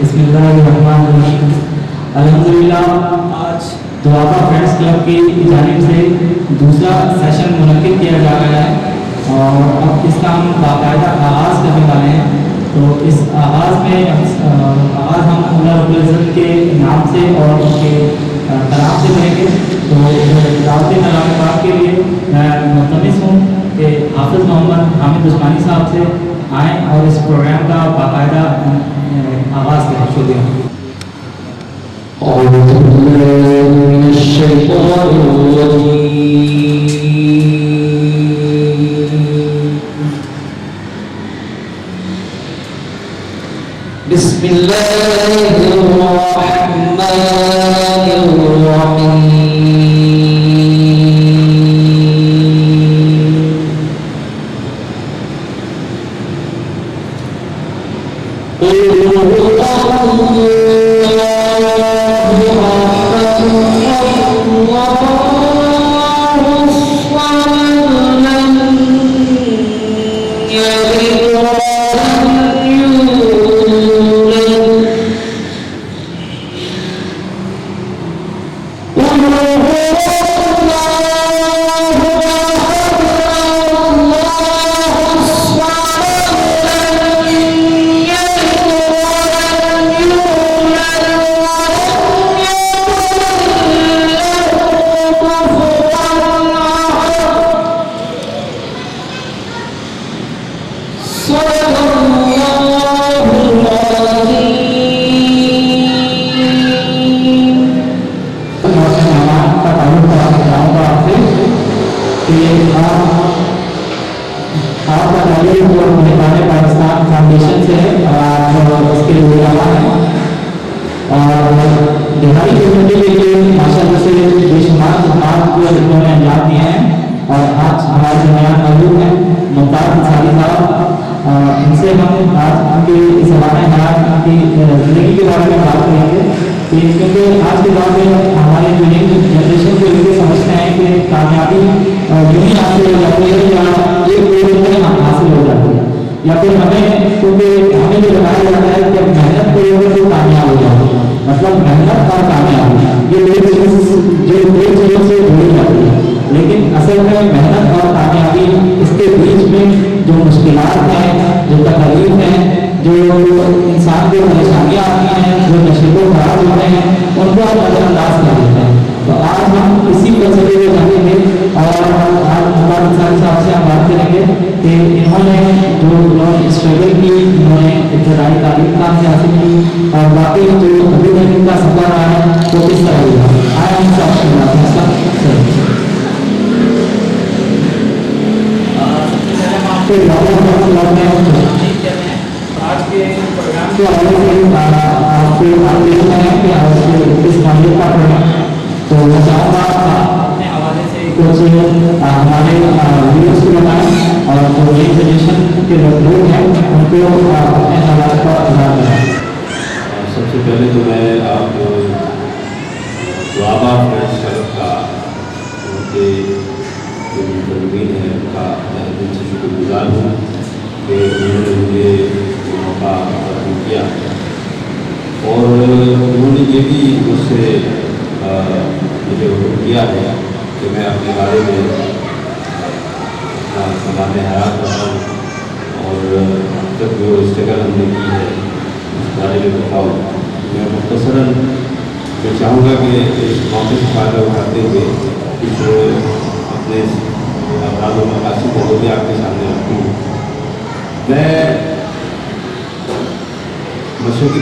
बिस्मिल्लाहिर्रहमानिर्रहीम। अल्हम्दुलिल्लाह, आज दुआबा फ्रेंड्स क्लब की जानिब से दूसरा सेशन मुनक्किद किया जा रहा है और अब इसका हम बाकायदा आगाज़ करने वाले हैं। तो इस आगाज़ में आगाज़ हम अल्लाह रब्बुल इज़्ज़त के नाम से और उनके कलाम से करेंगे। तो दावत कलाम पाक के लिए मैं मुल्तमिस हूँ कि हाफिज़ मोहम्मद हामिद उस्मानी साहब से आएँ और इस प्रोग्राम का बाकायदा आगाज़ करें। शुक्रिया।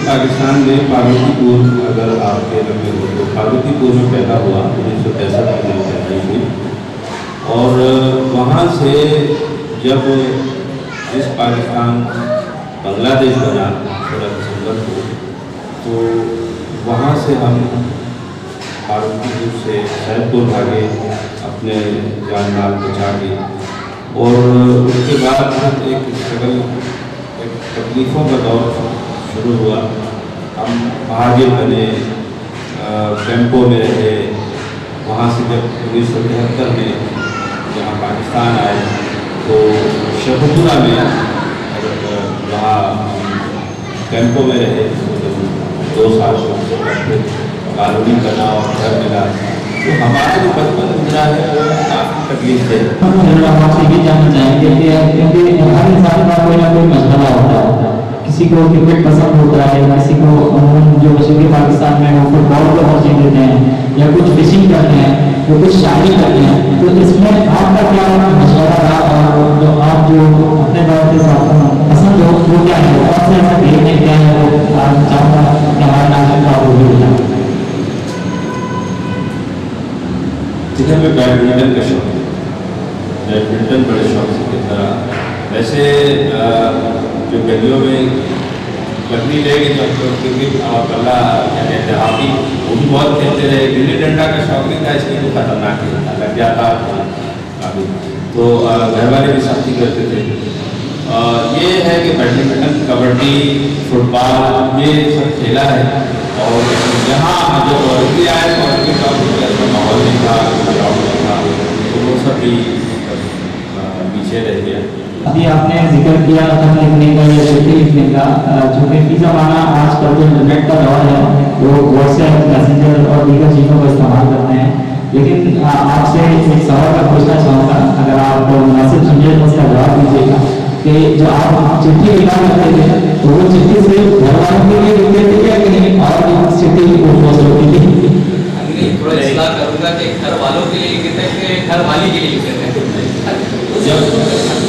पाकिस्तान में पार्वतीपुर, अगर आपके लगे हो तो पार्वतीपुर में पैदा हुआ 1963 में पैदा हुई और वहाँ से जब जिस पाकिस्तान बांग्लादेश बना 16 दिसंबर को, तो वहाँ से हम पार्वतीपुर से सैदपुर भागे अपने जान माल बचा के, और उसके बाद एक स्ट्रगल, एक तकलीफ़ों का दौर शुरू हुआ। हम महाजिर बने, कैंपों में रहे। वहाँ से जब 1973 में जहाँ पाकिस्तान आए तो शहपुरा में वहाँ कैंपों में रहे, 2 साल कॉलोनी करना और घर मिला। तो हमारा जो बचपन गुजरा है वो काफ़ी तकलीफ है। हम आपसे ये जानना चाहेंगे कि क्योंकि हर इंसान का कोई ना कोई मसला होता है, किसी को क्रिकेट पसंद होता है, किसी को जो मशरक़ी पाकिस्तान में वो फुटबॉल को तरजीह देते हैं, या कुछ फिशिंग करते हैं, या कुछ शायरी करते हैं। तो इसमें आपका क्या मशवरा था, और जो आप जो अपने बात के साथ पसंद हो वो क्या है, और से ऐसा देखने क्या है वो आप चाहूँगा कि हमारे नागरिक का वो भी बताएं। जिसे हमें बैडमिंटन का शौक है, बैडमिंटन बड़े शौक से खेलता रहा। वैसे जो गलियों में बकरी ले गए जब क्रिकेट बल्ला क्या कहते हैं हॉकी, वो भी बहुत खेलते रहे। गिल्ली डंडा का शौक नहीं था, इसलिए तो खतरनाक खेलता लग जाता काफ़ी। तो घर वाले भी सख्ती करते थे। ये है कि बैडमिंटन, कबड्डी, फुटबॉल ये सब खेला है। और यहाँ जब ऑलिम्पिक आए तो ऑलिम्पिक का माहौल नहीं था, ग्राउंड नहीं था, तो वो सब भी पीछे रह गया। अभी आपने जिक्र किया खत लिखने का या चिट्ठी लिखने का, चूँकि फी ज़माना आजकल जो इंटरनेट का दौर है वो व्हाट्सएप, मैसेंजर और दीगर चीज़ों का इस्तेमाल करते हैं। लेकिन आपसे एक सवाल का पूछना चाहूँगा, अगर आप मुनासिब समझे तो उसका जवाब दीजिएगा कि जो आप चिट्ठी लिखा करते थे तो वो चिट्ठी सिर्फ घर वालों के लिए लिखते थे या कि नहीं, और चिट्ठी पोस्ट होती थी? थोड़ा इस्लाह करूँगा कि घर वालों के लिए लिखते थे कि घर वाली के लिए लिखते थे?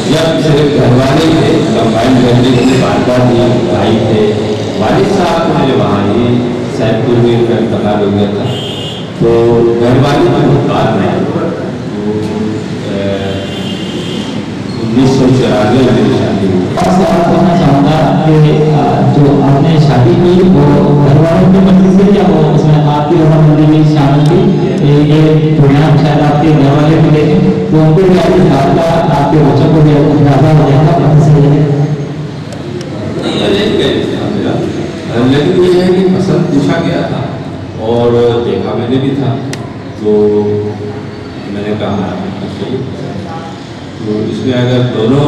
जब सिर्फ घर वाले थे, कंबाइन फैमिली के पापा थे, भाई थे, वालिद साहब को मेरे वहाँ ही सैदपुर में उनका इंतकाल हो गया था। तो घर वाले की बहुत बात नहीं, तो 1994 में मेरी शादी हुई। और सवाल पूछना चाहूँगा कि जो आपने शादी की वो घर वालों की मर्जी से या वो उसमें आपकी रजामंदी भी शामिल थी? ये प्रोग्राम शायद आपके घर वाले भी देखे तो उनको भी इस बात का आपके बच्चों को भी अंदाजा हो जाएगा पता से लेकिन ये है कि पसंद पूछा गया था और देखा मैंने भी था, तो मैंने कहा सही। तो इसमें अगर दोनों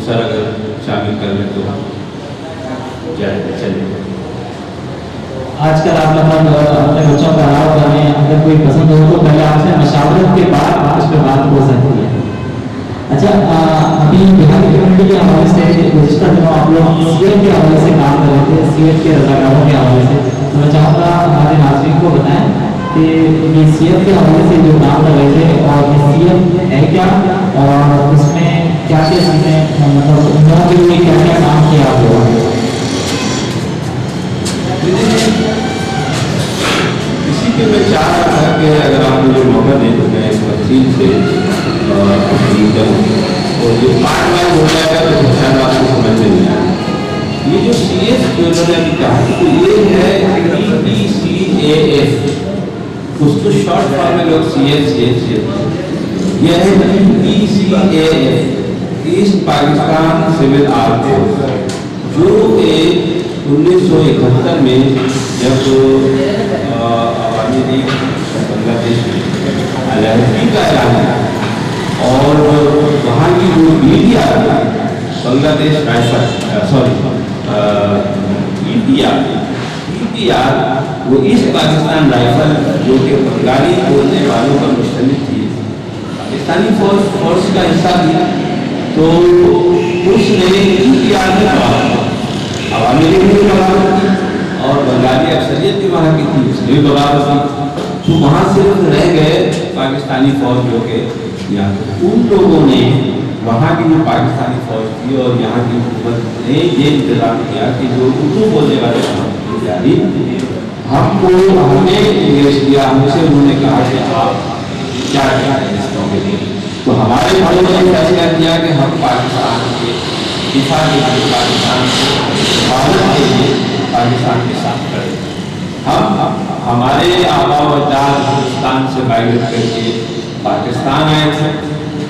सर अगर शामिल कर लें तो चलेगा। आजकल आप मतलब अपने बच्चों का अलाव करने अगर कोई पसंद हो तो पहले आपसे मशावरत के बाद उस पर बात हो सकती है। अच्छा, अभी बिहार कम्युनिटी के हवाले से गुज़िश्ता दिनों आप लोग सीएम के हवाले से काम कर रहे थे, सीएम के रजाकारों के हवाले से, तो मैं चाहूँगा हमारे नाज़रीन को बताएं कि ये सीएम के हवाले से जो काम कर रहे थे और ये सीएम है क्या, और इसमें क्या क्या चीज़ें मतलब उन्होंने के लिए क्या क्या काम किया आप लोगों ने? इसी के मैं चाह रहा था कि अगर आप मुझे मौका दें तो मैं इस तफसील से करूँ, और जो पार्ट वाइज हो जाएगा तो शायद आपको समझ में नहीं आएगा। ये जो CAS जो इन्होंने अभी कहा तो ये है EDCAS, उसको शॉर्ट फॉर्म में लोग CAS यह है EDCAS, east Pakistan civil arm force, जो एक 1971 में जब आवामी लीग बांग्लादेश में अलहदी का ऐलान है और वहाँ की जो मीडिया बांग्लादेश EPR वो ईस्ट पाकिस्तान राइफल जो कि बंगाली बोलने वालों पर मुश्तमिल थी, पाकिस्तानी फोर्स का हिस्सा थी। तो उसने EPR में आवामी लीग में बगावत की और बंगाली अक्सरियत भी वहाँ की थी, उसने भी बगावत की। तो वहाँ सिर्फ रह गए पाकिस्तानी फौज जो के यहाँ, उन लोगों ने वहाँ की जो पाकिस्तानी फौज थी और यहाँ की हुकूमत ने ये इंतजाम किया कि जो उर्दू बोलने वाले जारी हमको हमने इंग्लिश दिया, हमसे उन्होंने कहा कि आप क्या करें इस मौके पर। तो हमारे बड़ों ने फैसला किया कि हम पाकिस्तान के दिफा के लिए, पाकिस्तान को हिफाजत के लिए पाकिस्तान के साथ खड़े। हम हमारे आबा व अजदाद हिंदुस्तान से माइग्रेट करके पाकिस्तान आए थे।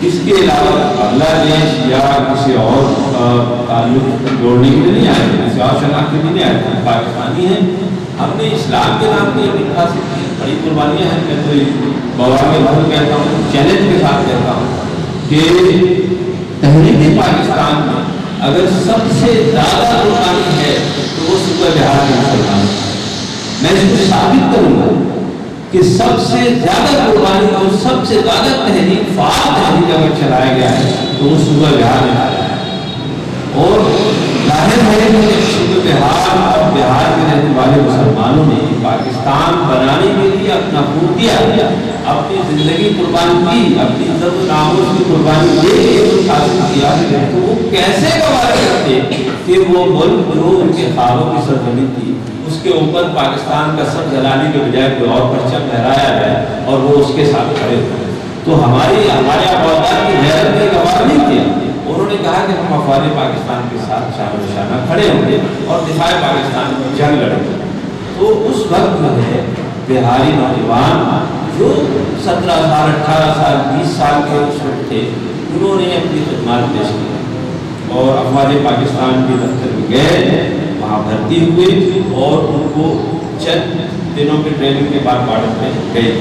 इसके अलावा बांग्लादेश या किसी और ताल्लुक जोड़ने के लिए नहीं आए थे, किसी और शनाख्त के लिए नहीं आए थे, पाकिस्तानी हैं। हमने इस्लाम के नाम पर अपनी खास बड़ी कुर्बानियाँ हैं। मैं तो बाबा में बहुत कहता हूँ, चैलेंज के साथ कहता हूँ कि तहरीक पाकिस्तान में अगर सबसे ज़्यादा कुर्बानी है तो वो کہ سب سے زیادہ قربانی اور سب سے زیادہ تحریک فعال تحریک اگر چلایا گیا ہے تو وہ صوبہ بہار میں آیا ہے. اور ظاہر ہے کہ صوبہ بہار اور بہار میں رہنے والے مسلمانوں نے پاکستان بنانے کے لیے اپنا خون دیا, اپنی زندگی قربان کی, اپنی عزت و ناموس کی قربانی دے کے کچھ حاصل کیا. تو وہ کیسے گوارا کرتے کہ وہ ملک جو ان کے خوابوں کی سرزمین تھی اس کے اوپر پاکستان کا سر جلانے کے بجائے کوئی اور پرچم لہرایا جائے اور وہ اس کے ساتھ کھڑے ہوئے. تو ہمارے عوام کی غیرت نے گوارا نہیں کیا. انہوں نے کہا کہ ہم افواج پاکستان کے ساتھ شانہ بشانہ کھڑے ہوں گے اور دفاع پاکستان کی جنگ لڑیں گے. تو اس وقت جو ہے بہاری نوجوان جو 17 سال 18 سال 20 سال کے اس وقت تھے انہوں نے اپنی خدمات پیش کی اور افواج پاکستان کے دفتر میں گئے, وہاں بھرتی ہوئے اور ان کو چند دنوں کی ٹریننگ کے بعد بارڈر میں گئے.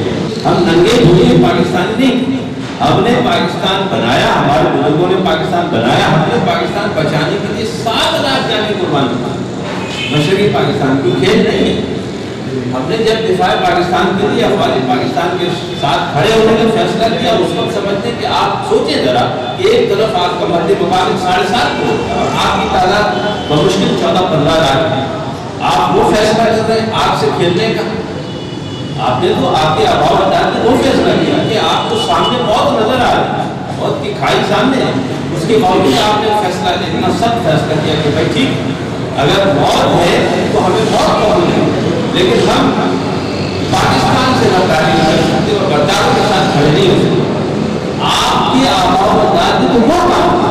ہم ننگے ہوئے پاکستانی نہیں, ہم نے پاکستان بنایا, ہمارے بزرگوں نے پاکستان بنایا, ہم نے پاکستان بچانے کے لیے 7 لاکھ جانے قربان کی. مشرقی پاکستان کی کھیل نہیں. ہم نے جب دفاع پاکستان کے لیے افواج پاکستان کے ساتھ کھڑے ہونے کا فیصلہ کیا اس وقت سمجھتے کہ آپ سوچیں ذرا کہ ایک طرف آپ کا مد مقابل 7.5 کروڑ اور آپ کی تعداد بمشکل 14-15 لاکھ ہے. آپ وہ فیصلہ کر رہے ہیں آگ سے کھیلنے کا. آپ نے تو آپ کے آباء و اجداد نے وہ فیصلہ کیا کہ آپ کو سامنے موت نظر آ رہی ہے, موت کی کھائی سامنے ہے, اس کے باوجود آپ نے فیصلہ اتنا سخت فیصلہ کیا کہ بھائی ٹھیک اگر موت ہے تو ہمیں موت قبول ہے, لیکن ہم پاکستان سے غداری نہیں کر سکتے اور غداروں کے ساتھ کھڑے نہیں ہو سکتے. آپ کے آباء و اجداد نے تو وہ کام